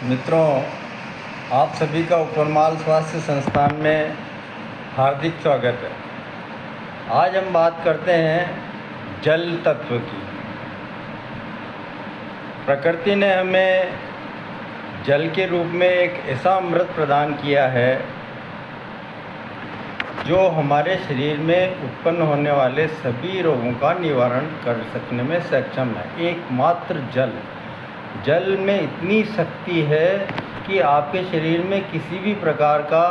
मित्रों, आप सभी का उपरमाल स्वास्थ्य संस्थान में हार्दिक स्वागत है। आज हम बात करते हैं जल तत्व की। प्रकृति ने हमें जल के रूप में एक ऐसा अमृत प्रदान किया है जो हमारे शरीर में उत्पन्न होने वाले सभी रोगों का निवारण कर सकने में सक्षम है। एकमात्र जल में इतनी शक्ति है कि आपके शरीर में किसी भी प्रकार का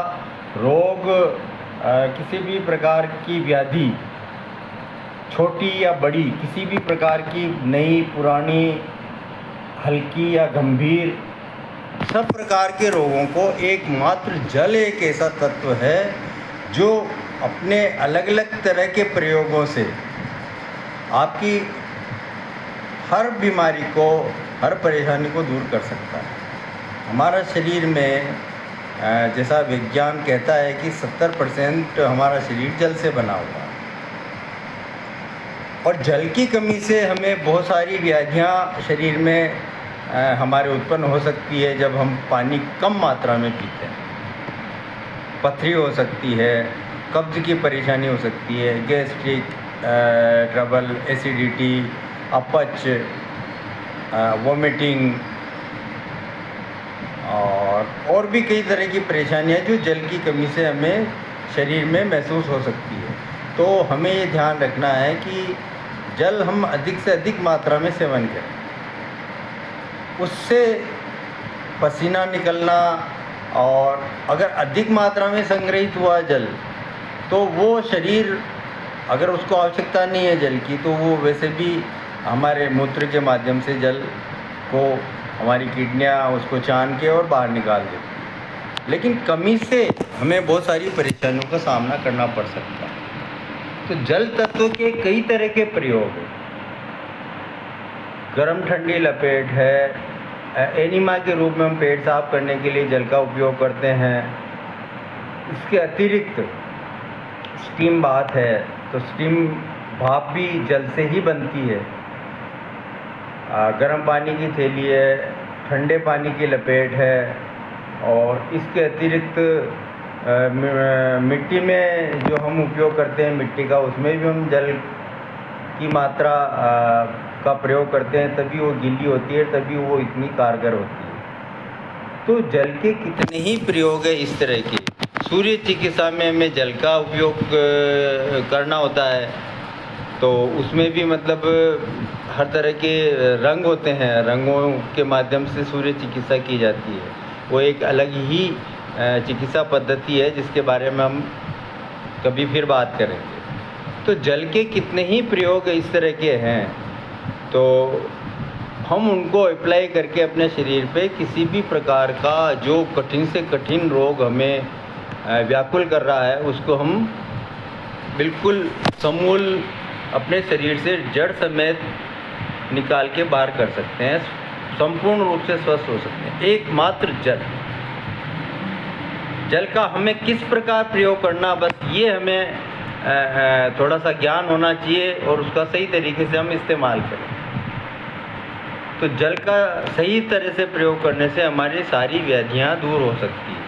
रोग, किसी भी प्रकार की व्याधि, छोटी या बड़ी, किसी भी प्रकार की नई, पुरानी, हल्की या गंभीर, सब प्रकार के रोगों को एकमात्र जल एक ऐसा तत्व है जो अपने अलग अलग तरह के प्रयोगों से आपकी हर बीमारी को, हर परेशानी को दूर कर सकता है। हमारा शरीर में जैसा विज्ञान कहता है कि 70% हमारा शरीर जल से बना हुआ है और जल की कमी से हमें बहुत सारी व्याधियाँ शरीर में हमारे उत्पन्न हो सकती है। जब हम पानी कम मात्रा में पीते हैं, पथरी हो सकती है, कब्ज़ की परेशानी हो सकती है, गैस्ट्रिक ट्रबल, एसिडिटी, अपच, वोमिटिंग और भी कई तरह की परेशानियां जो जल की कमी से हमें शरीर में महसूस हो सकती है। तो हमें ये ध्यान रखना है कि जल हम अधिक से अधिक मात्रा में सेवन करें। उससे पसीना निकलना, और अगर अधिक मात्रा में संग्रहित हुआ जल तो वो शरीर, अगर उसको आवश्यकता नहीं है जल की, तो वो वैसे भी हमारे मूत्र के माध्यम से जल को हमारी किडनियाँ उसको छान के और बाहर निकाल देती है। लेकिन कमी से हमें बहुत सारी परेशानियों का सामना करना पड़ सकता है। तो जल तत्व के कई तरह के प्रयोग हैं। गर्म ठंडी लपेट है, एनिमा के रूप में हम पेट साफ करने के लिए जल का उपयोग करते हैं। इसके अतिरिक्त स्टीम बाथ है, तो स्टीम भाप भी जल से ही बनती है। गर्म पानी की थैली है, ठंडे पानी की लपेट है, और इसके अतिरिक्त मिट्टी में जो हम उपयोग करते हैं मिट्टी का, उसमें भी हम जल की मात्रा का प्रयोग करते हैं, तभी वो गीली होती है, तभी वो इतनी कारगर होती है। तो जल के कितने ही प्रयोग है इस तरह के। सूर्य चिकित्सा में हमें जल का उपयोग करना होता है, तो उसमें भी मतलब हर तरह के रंग होते हैं, रंगों के माध्यम से सूर्य चिकित्सा की जाती है। वो एक अलग ही चिकित्सा पद्धति है जिसके बारे में हम कभी फिर बात करेंगे। तो जल के कितने ही प्रयोग इस तरह के हैं, तो हम उनको अप्लाई करके अपने शरीर पे किसी भी प्रकार का जो कठिन से कठिन रोग हमें व्याकुल कर रहा है, उसको हम बिल्कुल समूल अपने शरीर से जड़ समेत निकाल के बाहर कर सकते हैं, संपूर्ण रूप से स्वस्थ हो सकते हैं। एकमात्र जल का हमें किस प्रकार प्रयोग करना, बस ये हमें थोड़ा सा ज्ञान होना चाहिए और उसका सही तरीके से हम इस्तेमाल करें। तो जल का सही तरह से प्रयोग करने से हमारी सारी व्याधियाँ दूर हो सकती हैं।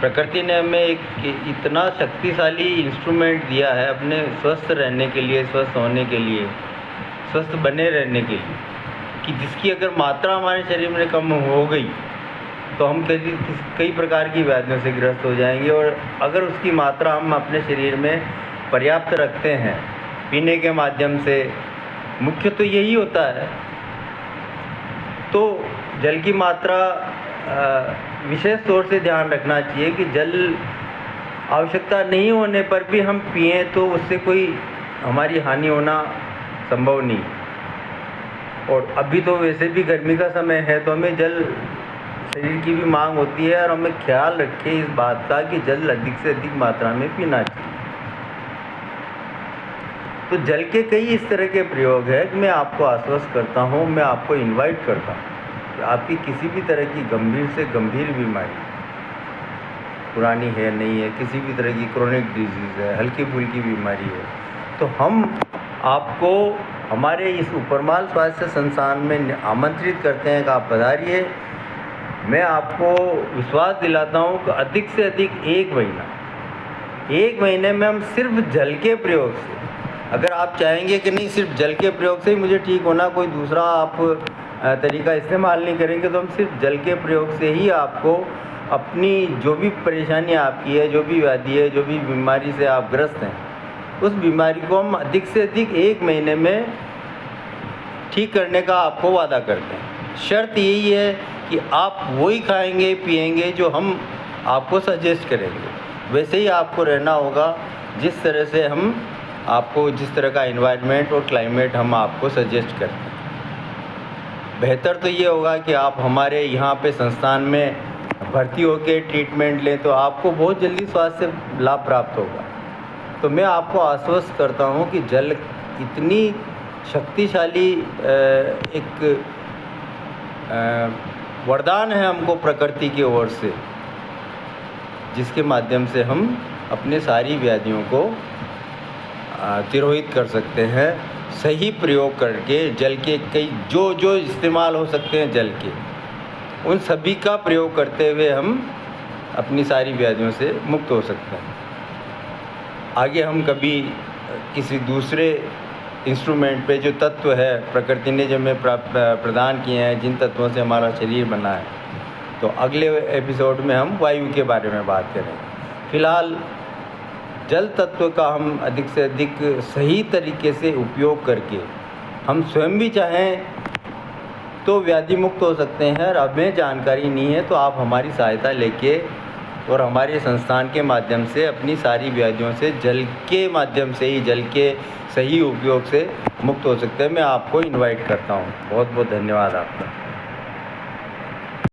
प्रकृति ने हमें एक इतना शक्तिशाली इंस्ट्रूमेंट दिया है अपने स्वस्थ रहने के लिए, स्वस्थ होने के लिए, स्वस्थ बने रहने के लिए, कि जिसकी अगर मात्रा हमारे शरीर में कम हो गई तो हम कई प्रकार की व्याधियों से ग्रस्त हो जाएंगे। और अगर उसकी मात्रा हम अपने शरीर में पर्याप्त रखते हैं पीने के माध्यम से, मुख्य तो यही होता है। तो जल की मात्रा विशेष तौर से ध्यान रखना चाहिए कि जल आवश्यकता नहीं होने पर भी हम पिएं तो उससे कोई हमारी हानि होना संभव नहीं। और अभी तो वैसे भी गर्मी का समय है, तो हमें जल शरीर की भी मांग होती है, और हमें ख्याल रखें इस बात का कि जल अधिक से अधिक मात्रा में पीना चाहिए। तो जल के कई इस तरह के प्रयोग है कि मैं आपको आश्वस्त करता हूँ, मैं आपको इनवाइट करता हूँ कि आपकी किसी भी तरह की गंभीर से गंभीर बीमारी, पुरानी है नहीं है, किसी भी तरह की क्रोनिक डिजीज़ है, हल्की फुल्की बीमारी है, तो हम आपको हमारे इस उपरमाल स्वास्थ्य संस्थान में आमंत्रित करते हैं कि आप पधारिए। मैं आपको विश्वास दिलाता हूँ कि अधिक से अधिक 1 महीने में हम सिर्फ जल के प्रयोग से, अगर आप चाहेंगे कि नहीं सिर्फ जल के प्रयोग से ही मुझे ठीक होना, कोई दूसरा आप तरीका इस्तेमाल नहीं करेंगे, तो हम सिर्फ जल के प्रयोग से ही आपको अपनी जो भी परेशानी आपकी है, जो भी व्याधि है, जो भी बीमारी से आप ग्रस्त हैं, उस बीमारी को हम अधिक से अधिक 1 महीने में ठीक करने का आपको वादा करते हैं। शर्त यही है कि आप वही खाएंगे पिएंगे जो हम आपको सजेस्ट करेंगे, वैसे ही आपको रहना होगा जिस तरह से हम आपको, जिस तरह का एनवायरनमेंट और क्लाइमेट हम आपको सजेस्ट करते हैं। बेहतर तो ये होगा कि आप हमारे यहाँ पे संस्थान में भर्ती होकर ट्रीटमेंट लें, तो आपको बहुत जल्दी स्वास्थ्य लाभ प्राप्त होगा। तो मैं आपको आश्वस्त करता हूँ कि जल इतनी शक्तिशाली एक वरदान है हमको प्रकृति की ओर से, जिसके माध्यम से हम अपने सारी व्याधियों को तिरोहित कर सकते हैं सही प्रयोग करके। जल के कई जो इस्तेमाल हो सकते हैं जल के, उन सभी का प्रयोग करते हुए हम अपनी सारी व्याधियों से मुक्त हो सकते हैं। आगे हम कभी किसी दूसरे इंस्ट्रूमेंट पे जो तत्व है प्रकृति ने जो हमें प्रदान किए हैं, जिन तत्वों से हमारा शरीर बना है, तो अगले एपिसोड में हम वायु के बारे में बात करेंगे। फिलहाल जल तत्व का हम अधिक से अधिक सही तरीके से उपयोग करके हम स्वयं भी चाहें तो व्याधि मुक्त हो सकते हैं। और हमें जानकारी नहीं है तो आप हमारी सहायता लेके और हमारे संस्थान के माध्यम से अपनी सारी व्याधियों से जल के माध्यम से ही, जल के सही उपयोग से मुक्त हो सकते हैं। मैं आपको इनवाइट करता हूँ। बहुत बहुत धन्यवाद आपका।